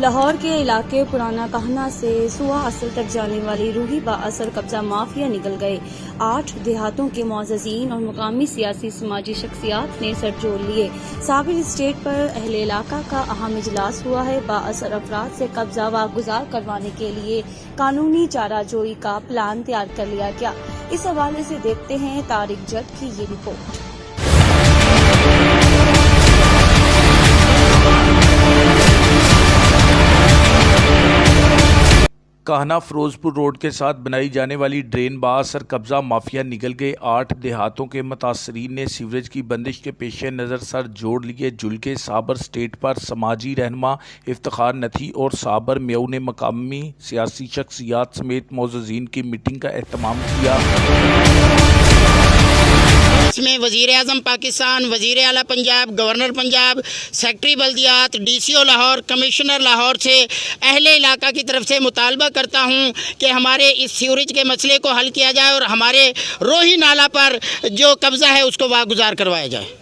لاہور کے علاقے پرانا کہنا سے سوا اصل تک جانے والی روحی با اثر قبضہ مافیا نکل گئے۔ 8 دیہاتوں کے معززین اور مقامی سیاسی سماجی شخصیات نے سر جوڑ لیے۔ صابر اسٹیٹ پر اہل علاقہ کا اہم اجلاس ہوا ہے۔ با اثر افراد سے قبضہ واگزار کروانے کے لیے قانونی چارہ جوئی کا پلان تیار کر لیا گیا۔ اس حوالے سے دیکھتے ہیں طارق جٹ کی یہ رپورٹ۔ کہنا فیروزپور روڈ کے ساتھ بنائی جانے والی ڈرین بااثر قبضہ مافیا نکل گئے۔ 8 دیہاتوں کے متاثرین نے سیوریج کی بندش کے پیش نظر سر جوڑ لیے۔ جلکے صابر اسٹیٹ پر سماجی رہنما افتخار نتھی اور صابر میو نے مقامی سیاسی شخصیات سمیت معززین کی میٹنگ کا اہتمام کیا۔ اس میں وزیر اعظم پاکستان، وزیر اعلیٰ پنجاب، گورنر پنجاب، سیکٹری بلدیات، D C O Lahore, commissioner Lahore سے اہل علاقہ کی طرف سے مطالبہ کرتا ہوں کہ ہمارے اس سیوریج کے مسئلے کو حل کیا جائے اور ہمارے روہی نالہ پر جو قبضہ ہے اس کو واگزار کروایا جائے۔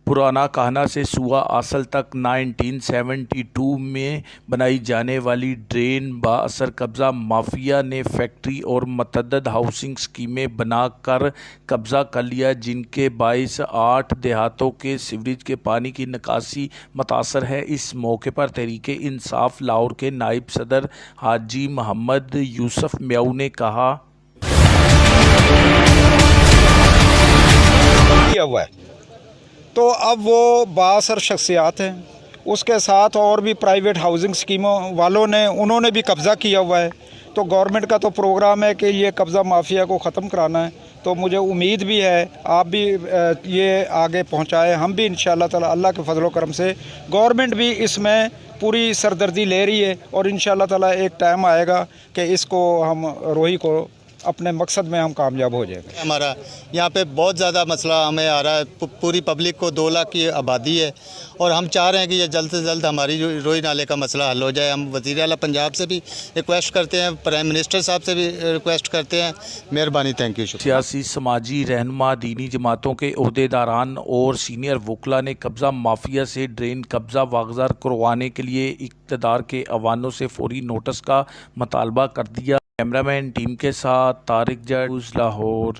پرانا کہنا سے سوا اصل تک 1972 میں بنائی جانے والی ڈرین با اثر قبضہ مافیا نے فیکٹری اور متعدد ہاؤسنگ اسکیمیں بنا کر قبضہ کر لیا، جن کے باعث 8 دیہاتوں کے سیوریج کے پانی کی نکاسی متاثر ہے۔ اس موقع پر تحریک انصاف لاہور کے نائب صدر حاجی محمد یوسف میو نے کہا تو اب وہ بااثر شخصیات ہیں، اس کے ساتھ اور بھی پرائیویٹ ہاؤسنگ اسکیموں والوں نے انہوں نے بھی قبضہ کیا ہوا ہے۔ تو گورنمنٹ کا تو پروگرام ہے کہ یہ قبضہ مافیا کو ختم کرانا ہے، تو مجھے امید بھی ہے آپ بھی یہ آگے پہنچائے، ہم بھی انشاءاللہ تعالی اللہ کے فضل و کرم سے گورنمنٹ بھی اس میں پوری سردردی لے رہی ہے، اور انشاءاللہ تعالی ایک ٹائم آئے گا کہ اس کو ہم روہی کو اپنے مقصد میں ہم کامیاب ہو جائیں گے۔ ہمارا یہاں پہ بہت زیادہ مسئلہ ہمیں آ رہا ہے، پوری پبلک کو 2 لاکھ کی آبادی ہے، اور ہم چاہ رہے ہیں کہ یہ جلد سے جلد ہماری روہی نالے کا مسئلہ حل ہو جائے۔ ہم وزیر اعلیٰ پنجاب سے بھی ریکویسٹ کرتے ہیں، پرائم منسٹر صاحب سے بھی ریکویسٹ کرتے ہیں۔ مہربانی، تھینک یو، شکریہ۔ سیاسی سماجی رہنما، دینی جماعتوں کے عہدیداران اور سینئر وکلاء نے قبضہ مافیا سے ڈرین قبضہ واگزار کروانے کے لیے اقتدار کے ایوانوں سے فوری نوٹس کا مطالبہ کر دیا۔ کیمرہ مین ٹیم کے ساتھ طارق جٹ، لاہور۔